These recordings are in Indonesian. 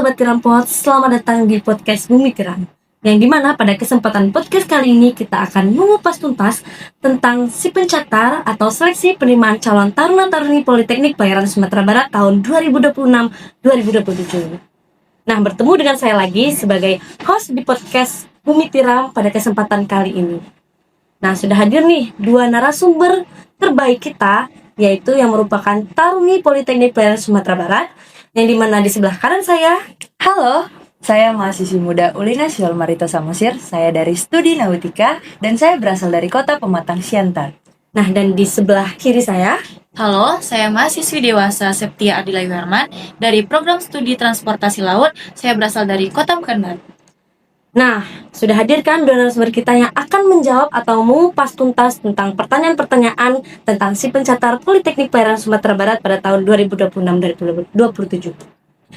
Sobat Kerampot, selamat datang di podcast Bumi Keram. Yang dimana pada kesempatan podcast kali ini kita akan mengupas tuntas tentang si pencatar atau seleksi penerimaan calon taruna-taruni Politeknik Pelayaran Sumatera Barat tahun 2026-2027. Nah, bertemu dengan saya lagi sebagai host di podcast Bumi Tiram pada kesempatan kali ini. Nah, sudah hadir nih dua narasumber terbaik kita, yaitu yang merupakan taruni Politeknik Pelayaran Sumatera Barat, yang dimana di sebelah kanan saya. Halo, saya mahasiswi muda Ulina Syol Marita Samosir. Saya dari Studi Nautika dan saya berasal dari Kota Pematang Siantar. Nah, dan di sebelah kiri saya. Halo, saya mahasiswi dewasa Septia Adilayu Herman dari Program Studi Transportasi Laut. Saya berasal dari Kota Pekanbaru. Nah, sudah hadirkan dua narasumber kita yang akan menjawab atau mengupas tuntas tentang pertanyaan-pertanyaan tentang si pencatar Politeknik Pelayaran Sumatera Barat pada tahun 2026-2027.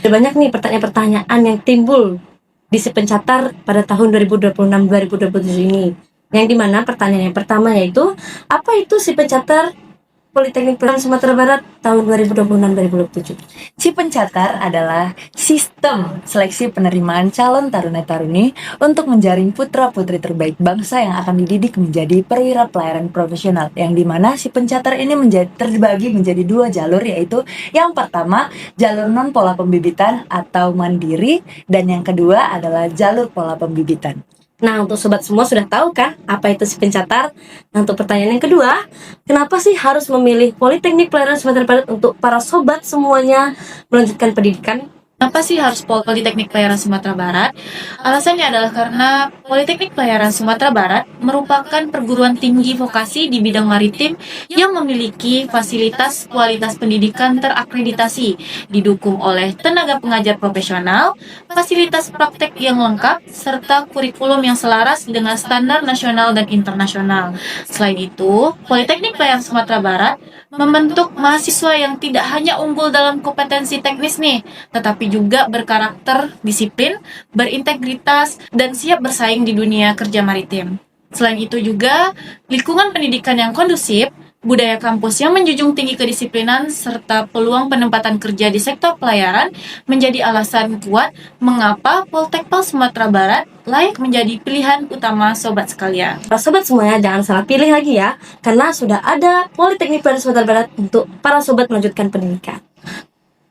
Ada banyak nih pertanyaan-pertanyaan yang timbul di si pencatar pada tahun 2026-2027 ini. Yang dimana pertanyaan yang pertama yaitu, apa itu si pencatar Politeknik Pelayaran Sumatera Barat tahun 2026-2027? Si pencatar adalah sistem seleksi penerimaan calon taruna-taruni untuk menjaring putra-putri terbaik bangsa yang akan dididik menjadi perwira pelayaran profesional, yang dimana si pencatar ini terbagi menjadi dua jalur, yaitu yang pertama jalur non pola pembibitan atau mandiri, dan yang kedua adalah jalur pola pembibitan. Nah, untuk sobat semua sudah tahu kan apa itu si pencatar? Nah, untuk pertanyaan yang kedua, kenapa sih harus memilih Politeknik Pelayaran Sumatera Barat untuk para sobat semuanya melanjutkan pendidikan? Kenapa sih harus Politeknik Pelayaran Sumatera Barat? Alasannya adalah karena Politeknik Pelayaran Sumatera Barat merupakan perguruan tinggi vokasi di bidang maritim yang memiliki fasilitas kualitas pendidikan terakreditasi, didukung oleh tenaga pengajar profesional, fasilitas praktek yang lengkap, serta kurikulum yang selaras dengan standar nasional dan internasional. Selain itu, Politeknik Pelayaran Sumatera Barat membentuk mahasiswa yang tidak hanya unggul dalam kompetensi teknis nih, tetapi juga berkarakter disiplin, berintegritas, dan siap bersaing di dunia kerja maritim. Selain itu juga, lingkungan pendidikan yang kondusif, budaya kampus yang menjunjung tinggi kedisiplinan, serta peluang penempatan kerja di sektor pelayaran menjadi alasan kuat mengapa Poltekpel Sumatera Barat layak menjadi pilihan utama sobat sekalian. Para sobat semuanya jangan salah pilih lagi ya, karena sudah ada Politeknik Pelayaran Sumatera Barat untuk para sobat melanjutkan pendidikan.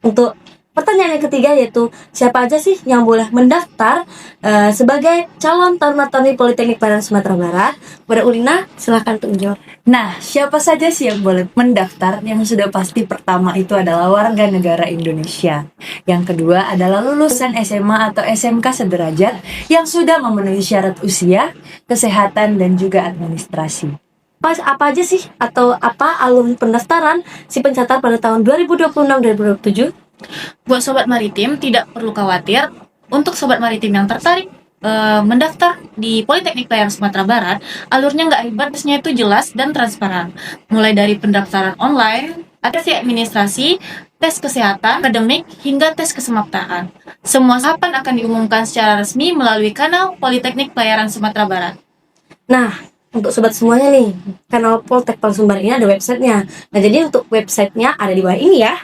Untuk pertanyaan yang ketiga yaitu, siapa aja sih yang boleh mendaftar sebagai calon taruna-taruni Politeknik Pelayaran Sumatera Barat? Pada Ulina, silahkan untuk menjawab. Nah, siapa saja sih yang boleh mendaftar? Yang sudah pasti pertama itu adalah warga negara Indonesia. Yang kedua adalah lulusan SMA atau SMK sederajat yang sudah memenuhi syarat usia, kesehatan, dan juga administrasi. Apa aja sih atau apa alur pendaftaran si pencatat pada tahun 2026-2027? Buat sobat maritim tidak perlu khawatir. Untuk sobat maritim yang tertarik mendaftar di Politeknik Pelayaran Sumatera Barat, alurnya nggak ribet, tesnya itu jelas dan transparan. Mulai dari pendaftaran online, adaptasi administrasi, tes kesehatan, akademik, hingga tes kesemaptaan. Semua tahapan akan diumumkan secara resmi melalui kanal Politeknik Pelayaran Sumatera Barat. Nah, untuk sobat semuanya nih, kanal Poltekpel Sumbar ini ada websitenya. Nah, jadi untuk websitenya ada di bawah ini ya.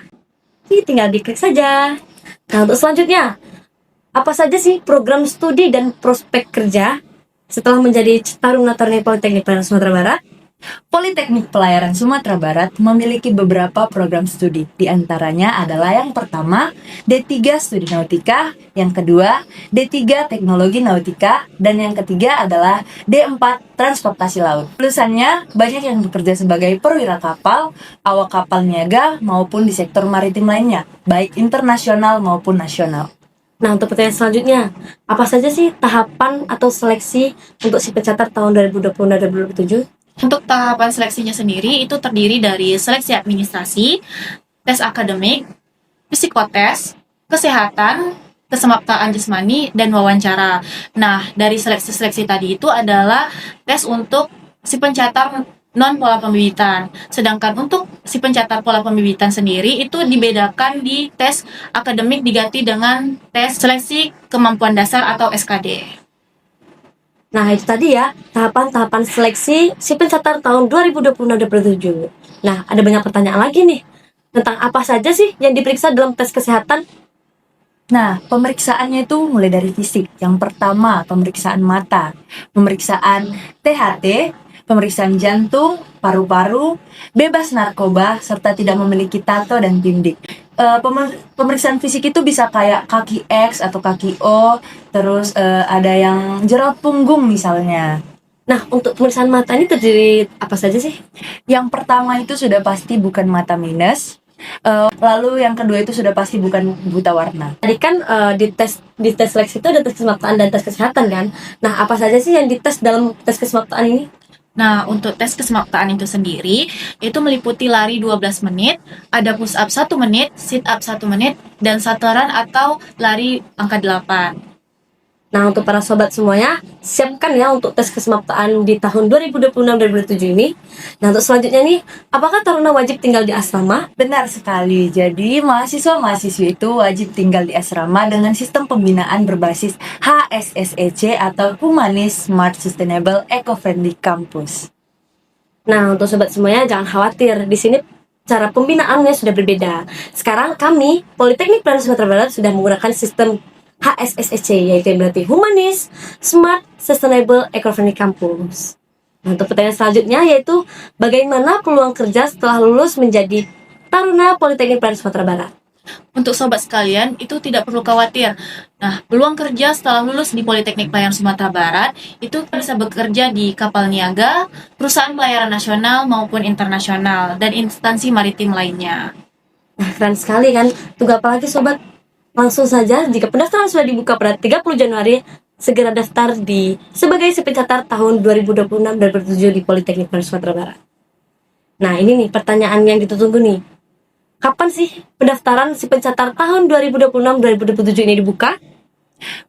Ini tinggal diklik saja. Nah, untuk selanjutnya, apa saja sih program studi dan prospek kerja setelah menjadi taruna-taruni Politeknik Pelayaran Sumatera Barat? Politeknik Pelayaran Sumatera Barat memiliki beberapa program studi. Di antaranya adalah yang pertama, D3 Studi Nautika, yang kedua, D3 Teknologi Nautika, dan yang ketiga adalah D4 Transportasi Laut. Lulusannya banyak yang bekerja sebagai perwira kapal, awak kapal niaga, maupun di sektor maritim lainnya, baik internasional maupun nasional. Nah, untuk pertanyaan selanjutnya, apa saja sih tahapan atau seleksi untuk si pencatat tahun 2026-2027? Untuk tahapan seleksinya sendiri itu terdiri dari seleksi administrasi, tes akademik, psikotes, kesehatan, kesemaptaan jasmani, dan wawancara. Nah, dari seleksi-seleksi tadi itu adalah tes untuk si pencatat non pola pembibitan. Sedangkan untuk si pencatat pola pembibitan sendiri itu dibedakan di tes akademik diganti dengan tes seleksi kemampuan dasar atau SKD. Nah, itu tadi ya, tahapan-tahapan seleksi si pencatat tahun 2026-2027. Nah, ada banyak pertanyaan lagi nih, tentang apa saja sih yang diperiksa dalam tes kesehatan? Nah, pemeriksaannya itu mulai dari fisik. Yang pertama, pemeriksaan mata, pemeriksaan THT, pemeriksaan jantung, paru-paru, bebas narkoba, serta tidak memiliki tato dan tindik. Pemeriksaan fisik itu bisa kayak kaki X atau kaki O, terus ada yang jerawat punggung misalnya. Nah, untuk pemeriksaan mata ini terdiri apa saja sih? Yang pertama itu sudah pasti bukan mata minus, lalu yang kedua itu sudah pasti bukan buta warna. Tadi kan di tes seleksi itu ada tes kesemaptaan dan tes kesehatan kan? Nah, apa saja sih yang dites dalam tes kesemaptaan ini? Nah, untuk tes kesemaptaan itu sendiri, itu meliputi lari 12 menit, ada push up 1 menit, sit up 1 menit, dan sataran atau lari angka 8. Nah, untuk para sobat semuanya, siapkan ya untuk tes kesemaptaan di tahun 2026-2027 ini. Nah, untuk selanjutnya nih, apakah taruna wajib tinggal di asrama? Benar sekali. Jadi, mahasiswa-mahasiswi itu wajib tinggal di asrama dengan sistem pembinaan berbasis HSSEC atau Humanis Smart Sustainable Eco-Friendly Campus. Nah, untuk sobat semuanya jangan khawatir. Di sini cara pembinaannya sudah berbeda. Sekarang kami, Politeknik Pelayaran Sumatera Barat, sudah menggunakan sistem HSSEC, yaitu yang berarti Humanis Smart Sustainable Eco-Friendly Campus. Nah, untuk pertanyaan selanjutnya yaitu bagaimana peluang kerja setelah lulus menjadi taruna Politeknik Pelayaran Sumatera Barat? Untuk sobat sekalian, itu tidak perlu khawatir. Nah, peluang kerja setelah lulus di Politeknik Pelayaran Sumatera Barat, itu bisa bekerja di kapal niaga, perusahaan pelayaran nasional maupun internasional, dan instansi maritim lainnya. Nah, keren sekali kan? Tunggu apa lagi sobat? Langsung saja, jika pendaftaran sudah dibuka pada 30 Januari, segera daftar sebagai si pencatat tahun 2026-2027 di Politeknik Pelayaran Sumatera Barat. Nah, ini nih pertanyaan yang ditunggu nih. Kapan sih pendaftaran si pencatat tahun 2026-2027 ini dibuka?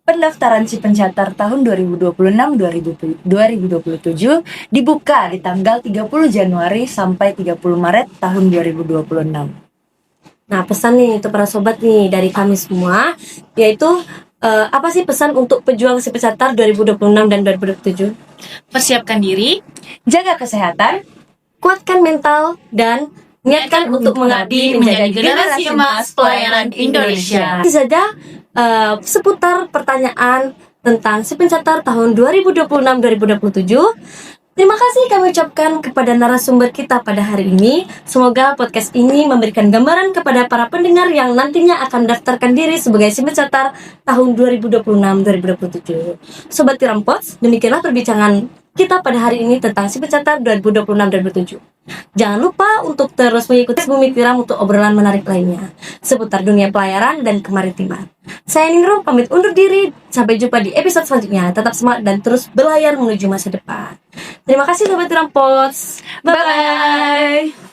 Pendaftaran si pencatat tahun 2026-2027 dibuka di tanggal 30 Januari sampai 30 Maret tahun 2026. Nah, pesan nih untuk para sobat nih dari kami semua, yaitu apa sih pesan untuk pejuang si pencatat 2026 dan 2027? Persiapkan diri, Jaga kesehatan, Kuatkan mental dan niatkan untuk mengabdi menjadi generasi emas pelayaran Indonesia. Itu saja seputar pertanyaan tentang si pencatat tahun 2026-2027. Terima kasih kami ucapkan kepada narasumber kita pada hari ini. Semoga podcast ini memberikan gambaran kepada para pendengar yang nantinya akan mendaftarkan diri sebagai si pencatat tahun 2026-2027. Sobat Tirampods, demikianlah perbincangan kita pada hari ini tentang si pencatat 2026-2027. Jangan lupa untuk terus mengikuti Bumi Tiram untuk obrolan menarik lainnya seputar dunia pelayaran dan kemaritiman. Saya Ningrum pamit undur diri. Sampai jumpa di episode selanjutnya. Tetap semangat dan terus berlayar menuju masa depan. Terima kasih Sobat Tirampods. Bye-bye.